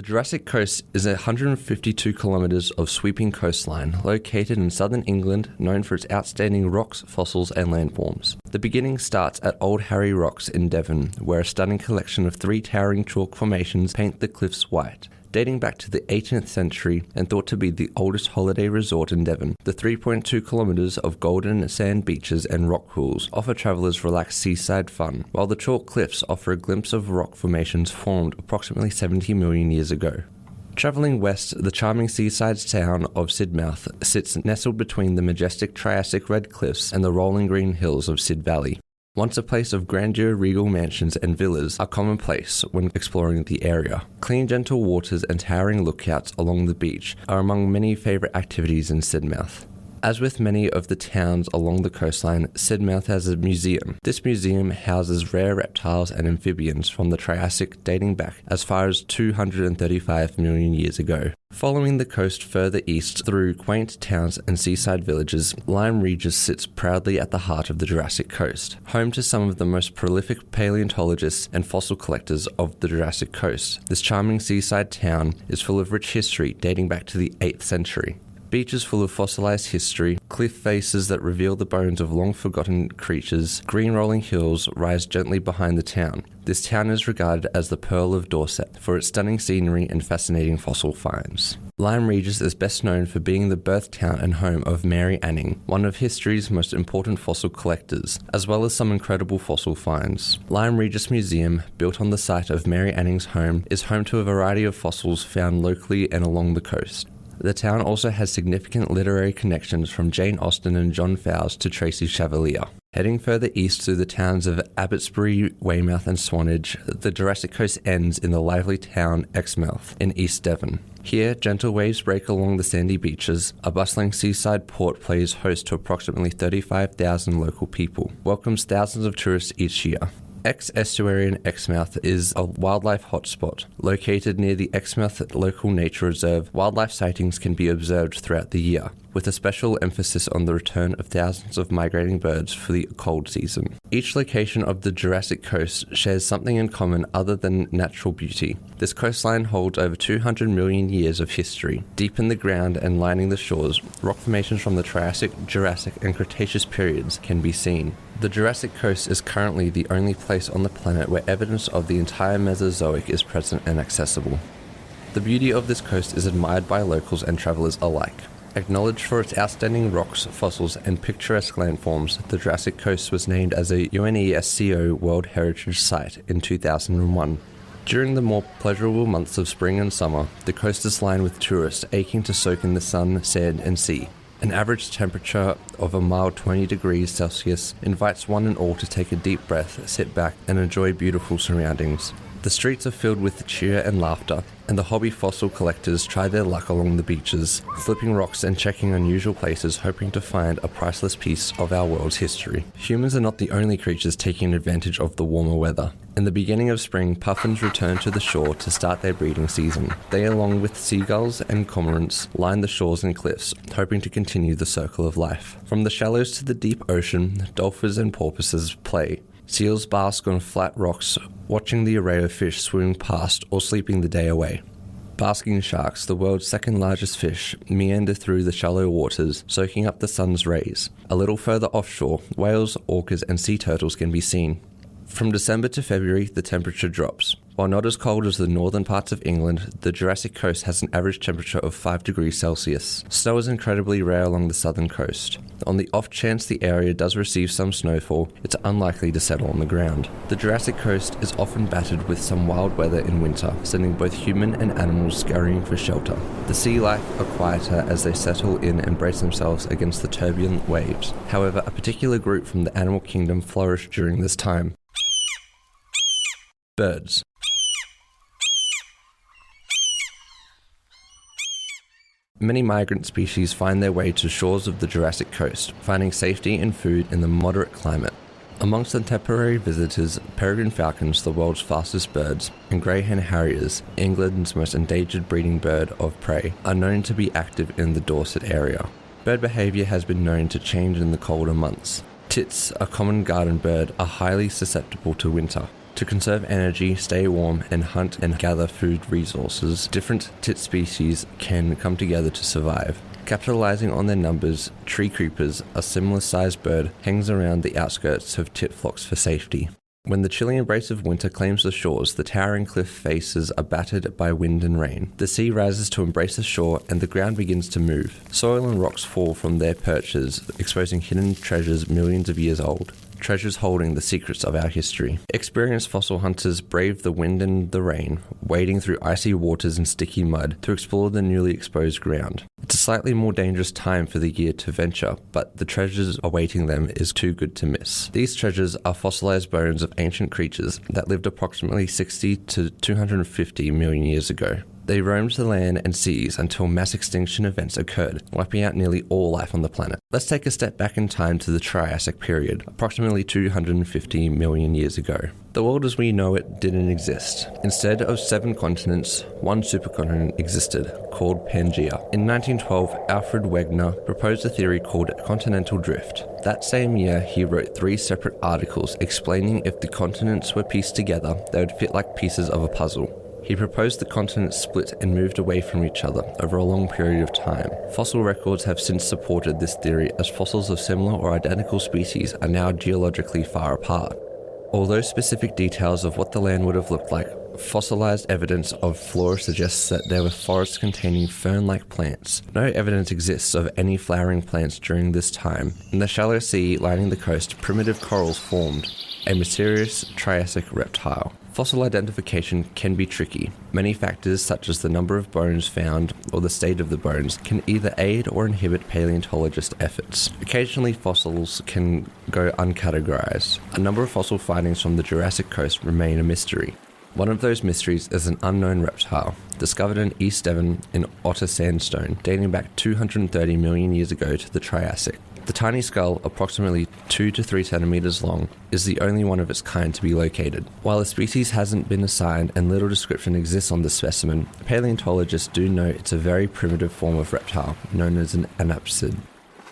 The Jurassic Coast is 152 kilometres of sweeping coastline, located in southern England, known for its outstanding rocks, fossils and landforms. The beginning starts at Old Harry Rocks in Devon, where a stunning collection of three towering chalk formations paint the cliffs white. Dating back to the 18th century and thought to be the oldest holiday resort in Devon, the 3.2 kilometres of golden sand beaches and rock pools offer travellers relaxed seaside fun, while the chalk cliffs offer a glimpse of rock formations formed approximately 70 million years ago. Travelling west, the charming seaside town of Sidmouth sits nestled between the majestic Triassic red cliffs and the rolling green hills of Sid Valley. Once a place of grandeur, regal mansions and villas are commonplace when exploring the area. Clean, gentle waters and towering lookouts along the beach are among many favourite activities in Sidmouth. As with many of the towns along the coastline, Sidmouth has a museum. This museum houses rare reptiles and amphibians from the Triassic dating back as far as 235 million years ago. Following the coast further east through quaint towns and seaside villages, Lyme Regis sits proudly at the heart of the Jurassic Coast, home to some of the most prolific paleontologists and fossil collectors of the Jurassic Coast. This charming seaside town is full of rich history dating back to the 8th century. Beaches full of fossilized history, cliff faces that reveal the bones of long-forgotten creatures, green rolling hills rise gently behind the town. This town is regarded as the Pearl of Dorset for its stunning scenery and fascinating fossil finds. Lyme Regis is best known for being the birth town and home of Mary Anning, one of history's most important fossil collectors, as well as some incredible fossil finds. Lyme Regis Museum, built on the site of Mary Anning's home, is home to a variety of fossils found locally and along the coast. The town also has significant literary connections from Jane Austen and John Fowles to Tracy Chevalier. Heading further east through the towns of Abbotsbury, Weymouth and Swanage, the Jurassic Coast ends in the lively town Exmouth in East Devon. Here, gentle waves break along the sandy beaches. A bustling seaside port plays host to approximately 35,000 local people, welcomes thousands of tourists each year. Estuary Exmouth is a wildlife hotspot. Located near the Exmouth Local Nature Reserve, wildlife sightings can be observed throughout the year, with a special emphasis on the return of thousands of migrating birds for the cold season. Each location of the Jurassic Coast shares something in common other than natural beauty. This coastline holds over 200 million years of history. Deep in the ground and lining the shores, rock formations from the Triassic, Jurassic and Cretaceous periods can be seen. The Jurassic Coast is currently the only place on the planet where evidence of the entire Mesozoic is present and accessible. The beauty of this coast is admired by locals and travellers alike. Acknowledged for its outstanding rocks, fossils and picturesque landforms, the Jurassic Coast was named as a UNESCO World Heritage Site in 2001. During the more pleasurable months of spring and summer, the coast is lined with tourists aching to soak in the sun, sand and sea. An average temperature of a mild 20 degrees Celsius invites one and all to take a deep breath, sit back and enjoy beautiful surroundings. The streets are filled with cheer and laughter, and the hobby fossil collectors try their luck along the beaches, flipping rocks and checking unusual places, hoping to find a priceless piece of our world's history. Humans are not the only creatures taking advantage of the warmer weather. In the beginning of spring, puffins return to the shore to start their breeding season. They, along with seagulls and cormorants, line the shores and cliffs, hoping to continue the circle of life. From the shallows to the deep ocean, dolphins and porpoises play. Seals bask on flat rocks, watching the array of fish swimming past or sleeping the day away. Basking sharks, the world's second largest fish, meander through the shallow waters, soaking up the sun's rays. A little further offshore, whales, orcas and sea turtles can be seen. From December to February, the temperature drops. While not as cold as the northern parts of England, the Jurassic Coast has an average temperature of 5 degrees Celsius. Snow is incredibly rare along the southern coast. On the off chance the area does receive some snowfall, it's unlikely to settle on the ground. The Jurassic Coast is often battered with some wild weather in winter, sending both human and animals scurrying for shelter. The sea life are quieter as they settle in and brace themselves against the turbulent waves. However, a particular group from the animal kingdom flourish during this time. Birds. Many migrant species find their way to shores of the Jurassic Coast, finding safety and food in the moderate climate. Amongst the temporary visitors, peregrine falcons, the world's fastest birds, and greyhound harriers, England's most endangered breeding bird of prey, are known to be active in the Dorset area. Bird behaviour has been known to change in the colder months. Tits, a common garden bird, are highly susceptible to winter. To conserve energy, stay warm, and hunt and gather food resources, different tit species can come together to survive. Capitalizing on their numbers, tree creepers, a similar-sized bird, hangs around the outskirts of tit flocks for safety. When the chilly embrace of winter claims the shores, the towering cliff faces are battered by wind and rain. The sea rises to embrace the shore, and the ground begins to move. Soil and rocks fall from their perches, exposing hidden treasures millions of years old. Treasures holding the secrets of our history. Experienced fossil hunters brave the wind and the rain, wading through icy waters and sticky mud to explore the newly exposed ground. It's a slightly more dangerous time for the year to venture, but the treasures awaiting them is too good to miss. These treasures are fossilized bones of ancient creatures that lived approximately 60 to 250 million years ago. They roamed the land and seas until mass extinction events occurred, wiping out nearly all life on the planet. Let's take a step back in time to the Triassic period, approximately 250 million years ago. The world as we know it didn't exist. Instead of 7 continents, one supercontinent existed, called Pangaea. In 1912, Alfred Wegener proposed a theory called continental drift. That same year, he wrote 3 separate articles explaining if the continents were pieced together, they would fit like pieces of a puzzle. He proposed the continents split and moved away from each other over a long period of time. Fossil records have since supported this theory, as fossils of similar or identical species are now geologically far apart. Although specific details of what the land would have looked like, fossilized evidence of flora suggests that there were forests containing fern-like plants. No evidence exists of any flowering plants during this time. In the shallow sea lining the coast, primitive corals formed a mysterious Triassic reptile. Fossil identification can be tricky. Many factors, such as the number of bones found or the state of the bones, can either aid or inhibit paleontologist efforts. Occasionally, fossils can go uncategorized. A number of fossil findings from the Jurassic Coast remain a mystery. One of those mysteries is an unknown reptile, discovered in East Devon in Otter Sandstone, dating back 230 million years ago to the Triassic. The tiny skull, approximately 2 to 3 centimeters long, is the only one of its kind to be located. While a species hasn't been assigned and little description exists on the specimen, paleontologists do know it's a very primitive form of reptile, known as an anapsid.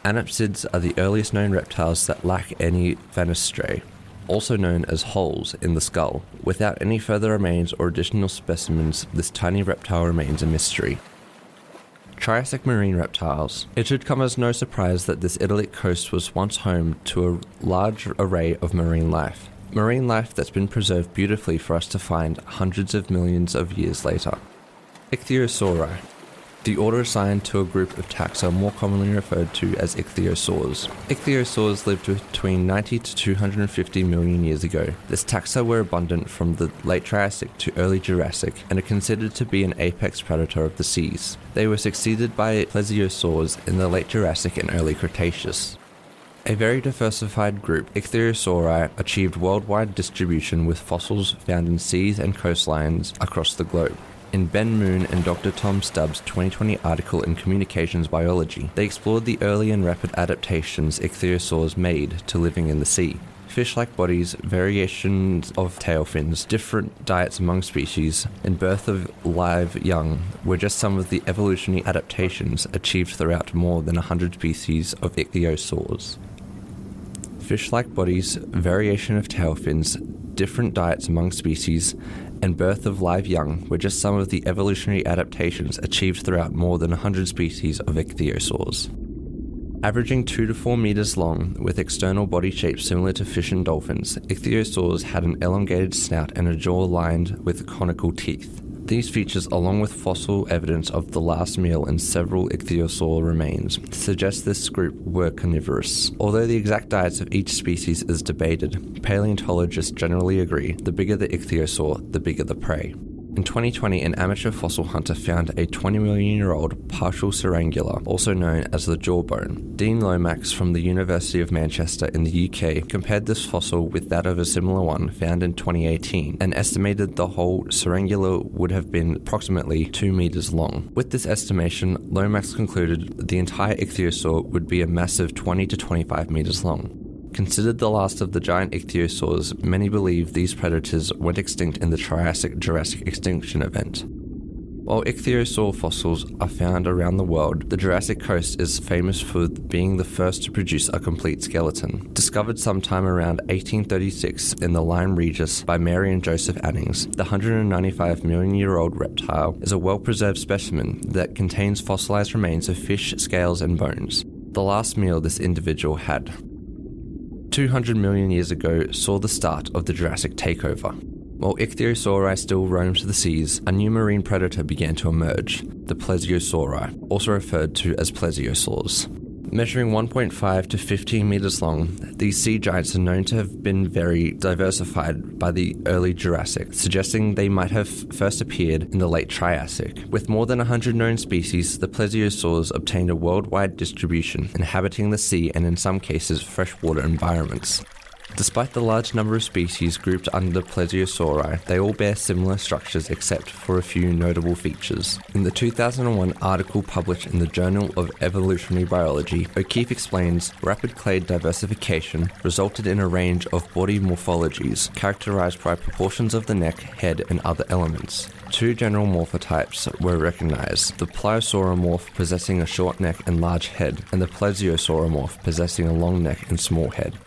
Anapsids are the earliest known reptiles that lack any fenestrae, also known as holes in the skull. Without any further remains or additional specimens, this tiny reptile remains a mystery. Triassic marine reptiles. It should come as no surprise that this idyllic coast was once home to a large array of marine life. Marine life that's been preserved beautifully for us to find hundreds of millions of years later. Ichthyosauri. The order assigned to a group of taxa more commonly referred to as ichthyosaurs. Ichthyosaurs lived between 90 to 250 million years ago. This taxa were abundant from the late Triassic to early Jurassic and are considered to be an apex predator of the seas. They were succeeded by plesiosaurs in the late Jurassic and early Cretaceous. A very diversified group, Ichthyosauri achieved worldwide distribution with fossils found in seas and coastlines across the globe. In Ben Moon and Dr. Tom Stubbs' 2020 article in Communications Biology, they explored the early and rapid adaptations ichthyosaurs made to living in the sea. Fish-like bodies, variations of tail fins, different diets among species, and birth of live young were just some of the evolutionary adaptations achieved throughout more than 100 species of ichthyosaurs. Fish-like bodies, variation of tail fins, different diets among species, and birth of live young were just some of the evolutionary adaptations achieved throughout more than 100 species of ichthyosaurs. Averaging 2 to 4 meters long, with external body shapes similar to fish and dolphins, ichthyosaurs had an elongated snout and a jaw lined with conical teeth. These features, along with fossil evidence of the last meal and several ichthyosaur remains, suggest this group were carnivorous. Although the exact diets of each species is debated, paleontologists generally agree the bigger the ichthyosaur, the bigger the prey. In 2020, an amateur fossil hunter found a 20-million-year-old partial serangula, also known as the jawbone. Dean Lomax from the University of Manchester in the UK compared this fossil with that of a similar one found in 2018 and estimated the whole serangula would have been approximately 2 meters long. With this estimation, Lomax concluded the entire ichthyosaur would be a massive 20 to 25 meters long. Considered the last of the giant ichthyosaurs, many believe these predators went extinct in the Triassic-Jurassic extinction event. While ichthyosaur fossils are found around the world, the Jurassic Coast is famous for being the first to produce a complete skeleton. Discovered sometime around 1836 in the Lyme Regis by Mary and Joseph Annings, the 195 million year old reptile is a well-preserved specimen that contains fossilized remains of fish, scales and bones. The last meal this individual had 200 million years ago saw the start of the Jurassic takeover. While ichthyosauri still roamed the seas, a new marine predator began to emerge, the plesiosauri, also referred to as plesiosaurs. Measuring 1.5 to 15 meters long, these sea giants are known to have been very diversified by the early Jurassic, suggesting they might have first appeared in the late Triassic. With more than 100 known species, the plesiosaurs obtained a worldwide distribution, inhabiting the sea and in some cases freshwater environments. Despite the large number of species grouped under plesiosauri, they all bear similar structures except for a few notable features. In the 2001 article published in the Journal of Evolutionary Biology, O'Keefe explains rapid clade diversification resulted in a range of body morphologies characterized by proportions of the neck, head, and other elements. Two general morphotypes were recognized, the pliosauromorph possessing a short neck and large head, and the plesiosauromorph possessing a long neck and small head.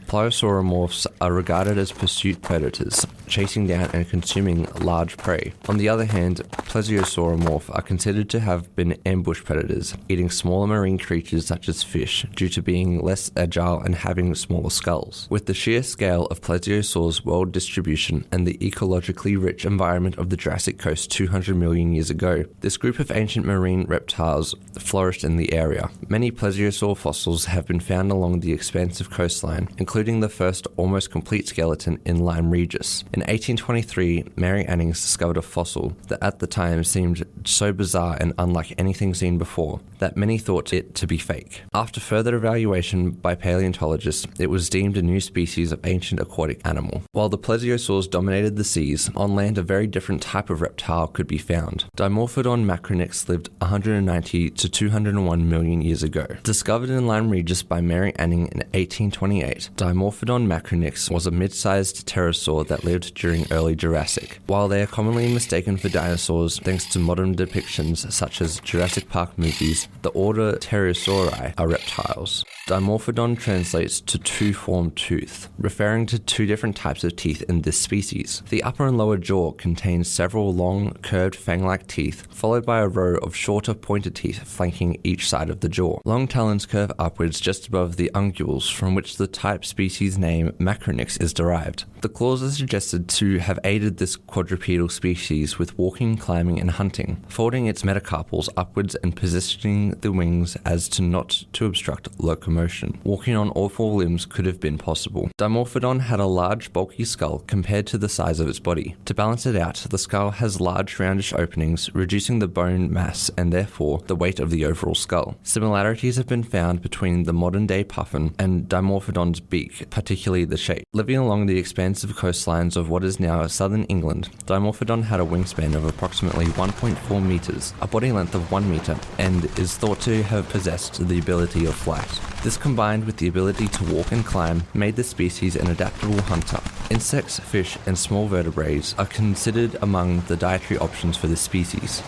Pliosauromorphs are regarded as pursuit predators, chasing down and consuming large prey. On the other hand, plesiosauromorphs are considered to have been ambush predators, eating smaller marine creatures such as fish, due to being less agile and having smaller skulls. With the sheer scale of plesiosaurs' world distribution and the ecologically rich environment of the Jurassic Coast 200 million years ago, this group of ancient marine reptiles flourished in the area. Many plesiosaur fossils have been found along the expansive coastline, including the first almost complete skeleton in Lyme Regis. In 1823, Mary Annings discovered a fossil that at the time seemed so bizarre and unlike anything seen before that many thought it to be fake. After further evaluation by paleontologists, it was deemed a new species of ancient aquatic animal. While the plesiosaurs dominated the seas, on land a very different type of reptile could be found. Dimorphodon macronix lived 190 to 201 million years ago. Discovered in Lyme Regis by Mary Anning in 1828, Dimorphodon macronix was a mid-sized pterosaur that lived during early Jurassic. While they are commonly mistaken for dinosaurs thanks to modern depictions such as Jurassic Park movies, the order Pterosauri are reptiles. Dimorphodon translates to two-formed tooth, referring to two different types of teeth in this species. The upper and lower jaw contains several long, curved fang-like teeth, followed by a row of shorter pointed teeth flanking each side of the jaw. Long talons curve upwards just above the unguals, from which the type species name macronix is derived. The claws are suggested to have aided this quadrupedal species with walking, climbing, and hunting, folding its metacarpals upwards and positioning the wings as to not to obstruct locomotion. Walking on all four limbs could have been possible. Dimorphodon had a large, bulky skull compared to the size of its body. To balance it out, the skull has large, roundish openings, reducing the bone mass and therefore the weight of the overall skull. Similarities have been found between the modern-day puffin and Dimorphodon's beak, particularly the shape. Living along the expansive coastlines of what is now southern England, Dimorphodon had a wingspan of approximately 1.4 meters, a body length of 1 meter, and is thought to have possessed the ability of flight. This, combined with the ability to walk and climb, made the species an adaptable hunter. Insects, fish, and small vertebrates are considered among the dietary options for this species.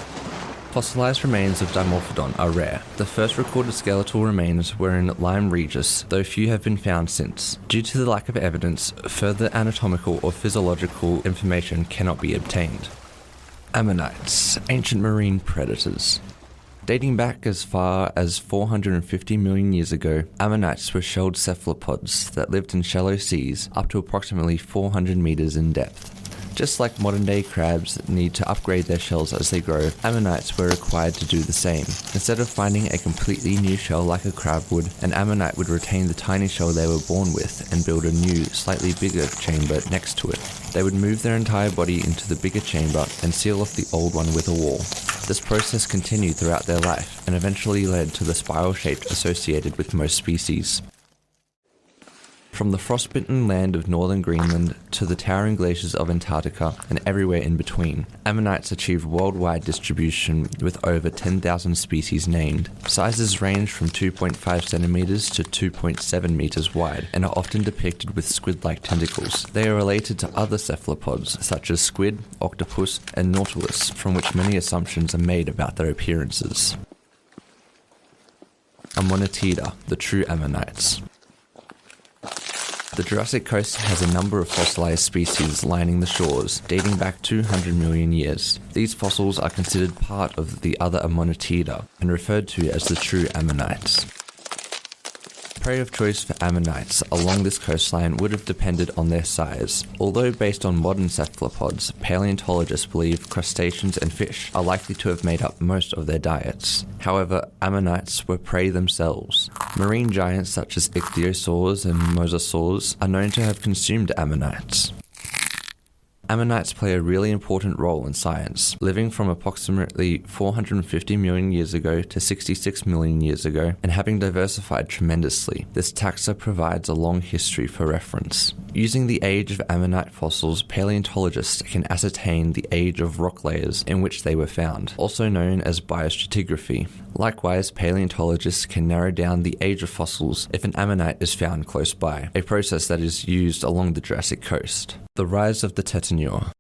Fossilized remains of Dimorphodon are rare. The first recorded skeletal remains were in Lyme Regis, though few have been found since. Due to the lack of evidence, further anatomical or physiological information cannot be obtained. Ammonites, ancient marine predators. Dating back as far as 450 million years ago, ammonites were shelled cephalopods that lived in shallow seas up to approximately 400 meters in depth. Just like modern-day crabs need to upgrade their shells as they grow, ammonites were required to do the same. Instead of finding a completely new shell like a crab would, an ammonite would retain the tiny shell they were born with and build a new, slightly bigger chamber next to it. They would move their entire body into the bigger chamber and seal off the old one with a wall. This process continued throughout their life and eventually led to the spiral shape associated with most species. From the frostbitten land of northern Greenland to the towering glaciers of Antarctica and everywhere in between, ammonites achieved worldwide distribution with over 10,000 species named. Sizes range from 2.5 centimeters to 2.7 meters wide and are often depicted with squid-like tentacles. They are related to other cephalopods such as squid, octopus, and nautilus, from which many assumptions are made about their appearances. Ammoniatida, the true ammonites. The Jurassic Coast has a number of fossilized species lining the shores, dating back 200 million years. These fossils are considered part of the other Ammoniatida and referred to as the true ammonites. Prey of choice for ammonites along this coastline would have depended on their size. Although based on modern cephalopods, paleontologists believe crustaceans and fish are likely to have made up most of their diets. However, ammonites were prey themselves. Marine giants such as ichthyosaurs and mosasaurs are known to have consumed ammonites. Ammonites play a really important role in science, living from approximately 450 million years ago to 66 million years ago, and having diversified tremendously. This taxa provides a long history for reference. Using the age of ammonite fossils, paleontologists can ascertain the age of rock layers in which they were found, also known as biostratigraphy. Likewise, paleontologists can narrow down the age of fossils if an ammonite is found close by, a process that is used along the Jurassic Coast. The rise of the tetanure.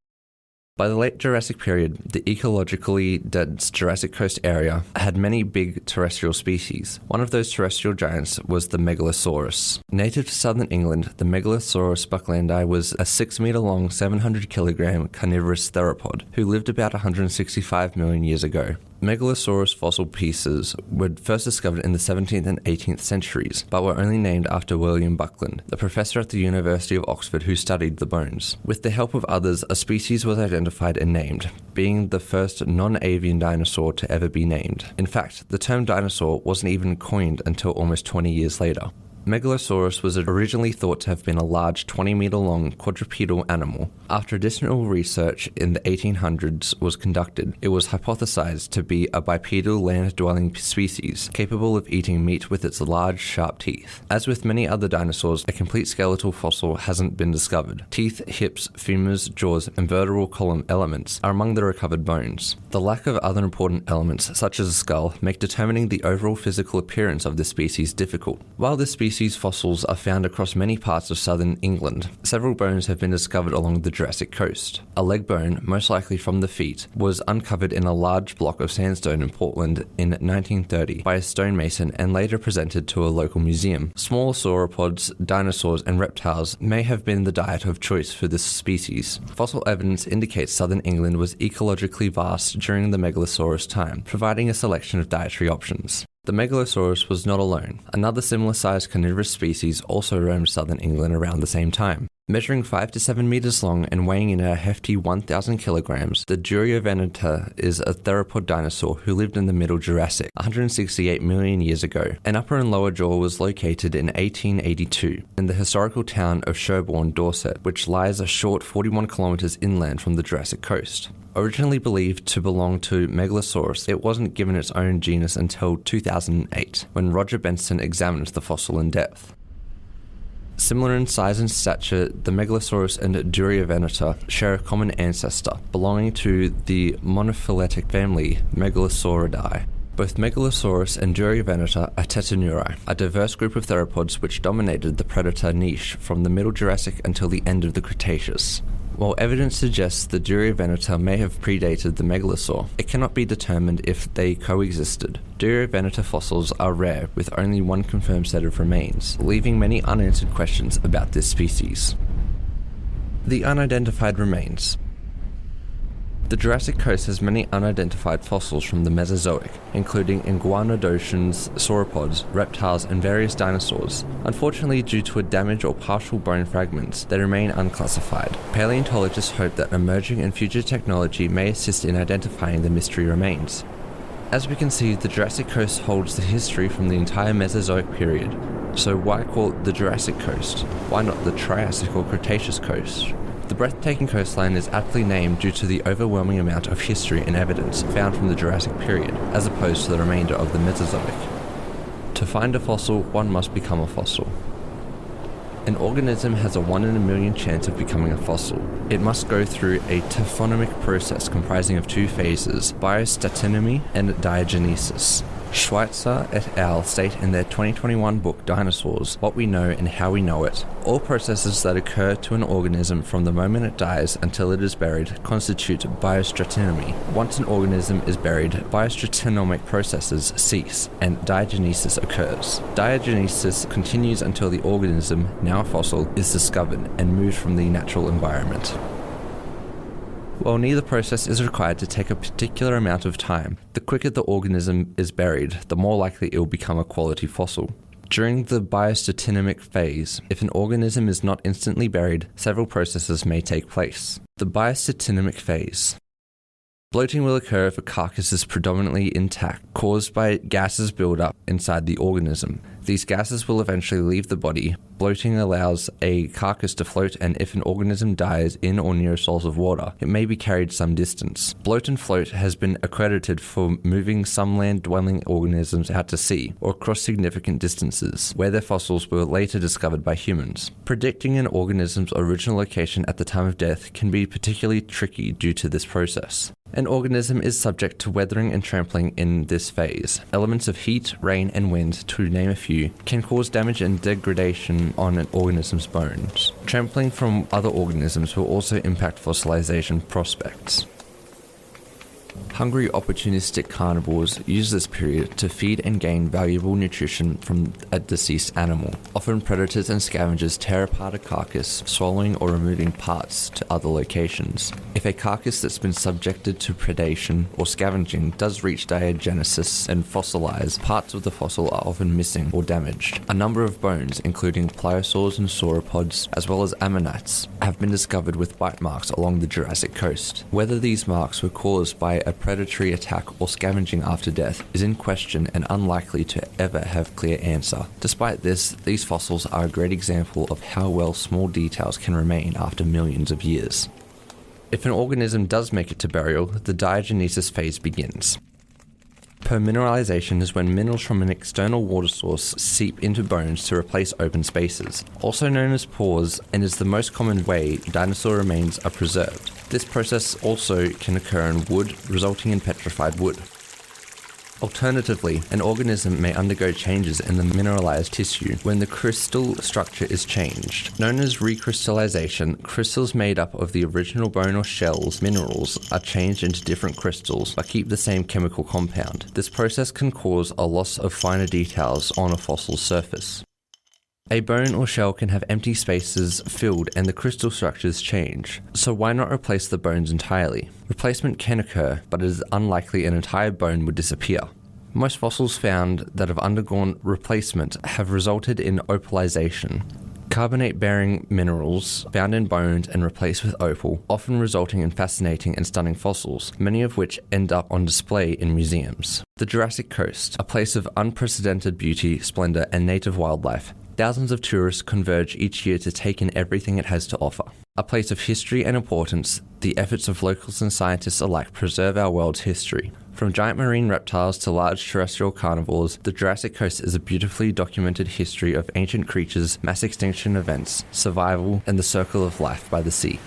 By the late Jurassic period, the ecologically dense Jurassic Coast area had many big terrestrial species. One of those terrestrial giants was the Megalosaurus. Native to southern England, the Megalosaurus bucklandi was a 6-meter-long, 700-kilogram carnivorous theropod who lived about 165 million years ago. Megalosaurus fossil pieces were first discovered in the 17th and 18th centuries, but were only named after William Buckland, the professor at the University of Oxford who studied the bones. With the help of others, a species was identified and named, being the first non-avian dinosaur to ever be named. In fact, the term dinosaur wasn't even coined until almost 20 years later. Megalosaurus was originally thought to have been a large 20-meter-long quadrupedal animal. After additional research in the 1800s was conducted, it was hypothesized to be a bipedal land-dwelling species capable of eating meat with its large, sharp teeth. As with many other dinosaurs, a complete skeletal fossil hasn't been discovered. Teeth, hips, femurs, jaws, and vertebral column elements are among the recovered bones. The lack of other important elements, such as a skull, make determining the overall physical appearance of this species difficult. While this species fossils are found across many parts of southern England, several bones have been discovered along the Jurassic Coast. A leg bone, most likely from the feet, was uncovered in a large block of sandstone in Portland in 1930 by a stonemason and later presented to a local museum. Smaller sauropods, dinosaurs, and reptiles may have been the diet of choice for this species. Fossil evidence indicates southern England was ecologically vast during the Megalosaurus time, providing a selection of dietary options. The Megalosaurus was not alone. Another similar-sized carnivorous species also roamed southern England around the same time. Measuring 5 to 7 meters long and weighing in a hefty 1,000 kilograms, the Durioveneta is a theropod dinosaur who lived in the Middle Jurassic, 168 million years ago. An upper and lower jaw was located in 1882 in the historical town of Sherborne, Dorset, which lies a short 41 kilometers inland from the Jurassic Coast. Originally believed to belong to Megalosaurus, it wasn't given its own genus until 2008, when Roger Benson examined the fossil in depth. Similar in size and stature, the Megalosaurus and Durioveneta share a common ancestor, belonging to the monophyletic family Megalosauridae. Both Megalosaurus and Durioveneta are tetanurae, a diverse group of theropods which dominated the predator niche from the Middle Jurassic until the end of the Cretaceous. While evidence suggests the Durioveneta may have predated the Megalosaur, it cannot be determined if they coexisted. Durioveneta fossils are rare, with only one confirmed set of remains, leaving many unanswered questions about this species. The unidentified remains. The Jurassic Coast has many unidentified fossils from the Mesozoic, including iguanodontians, sauropods, reptiles, and various dinosaurs. Unfortunately, due to a damage or partial bone fragments, they remain unclassified. Paleontologists hope that emerging and future technology may assist in identifying the mystery remains. As we can see, the Jurassic Coast holds the history from the entire Mesozoic period. So why call it the Jurassic Coast? Why not the Triassic or Cretaceous Coast? The breathtaking coastline is aptly named due to the overwhelming amount of history and evidence found from the Jurassic period, as opposed to the remainder of the Mesozoic. To find a fossil, one must become a fossil. An organism has a 1 in a million chance of becoming a fossil. It must go through a taphonomic process comprising of 2 phases, biostatinommy and diagenesis. Schweitzer et al. State in their 2021 book Dinosaurs, What We Know and How We Know It. All processes that occur to an organism from the moment it dies until it is buried constitute biostratinommy. Once an organism is buried, biostratinomic processes cease and diagenesis occurs. Diagenesis continues until the organism, now a fossil, is discovered and moved from the natural environment. While neither process is required to take a particular amount of time, the quicker the organism is buried, the more likely it will become a quality fossil. During the biostatinomic phase, if an organism is not instantly buried, several processes may take place. The biostatinomic phase. Bloating will occur if a carcass is predominantly intact, caused by gases buildup inside the organism. These gases will eventually leave the body. Bloating allows a carcass to float, and if an organism dies in or near a source of water, it may be carried some distance. Bloat and float has been accredited for moving some land-dwelling organisms out to sea or across significant distances, where their fossils were later discovered by humans. Predicting an organism's original location at the time of death can be particularly tricky due to this process. An organism is subject to weathering and trampling in this phase. Elements of heat, rain, and wind, to name a few, can cause damage and degradation on an organism's bones. Trampling from other organisms will also impact fossilization prospects. Hungry, opportunistic carnivores use this period to feed and gain valuable nutrition from a deceased animal. Often predators and scavengers tear apart a carcass, swallowing or removing parts to other locations. If a carcass that's been subjected to predation or scavenging does reach diagenesis and fossilize, parts of the fossil are often missing or damaged. A number of bones, including pliosaurs and sauropods, as well as ammonites, have been discovered with bite marks along the Jurassic Coast. Whether these marks were caused by a predatory attack or scavenging after death is in question and unlikely to ever have clear answer. Despite this, these fossils are a great example of how well small details can remain after millions of years. If an organism does make it to burial, the diagenesis phase begins. Permineralization is when minerals from an external water source seep into bones to replace open spaces, also known as pores, and is the most common way dinosaur remains are preserved. This process also can occur in wood, resulting in petrified wood. Alternatively, an organism may undergo changes in the mineralized tissue when the crystal structure is changed. Known as recrystallization, crystals made up of the original bone or shell's minerals are changed into different crystals but keep the same chemical compound. This process can cause a loss of finer details on a fossil's surface. A bone or shell can have empty spaces filled and the crystal structures change, so why not replace the bones entirely? Replacement can occur, but it is unlikely an entire bone would disappear. Most fossils found that have undergone replacement have resulted in opalization, carbonate-bearing minerals found in bones and replaced with opal, often resulting in fascinating and stunning fossils, many of which end up on display in museums. The Jurassic Coast, a place of unprecedented beauty, splendor, and native wildlife. Thousands of tourists converge each year to take in everything it has to offer. A place of history and importance, the efforts of locals and scientists alike preserve our world's history. From giant marine reptiles to large terrestrial carnivores, the Jurassic Coast is a beautifully documented history of ancient creatures, mass extinction events, survival, and the circle of life by the sea.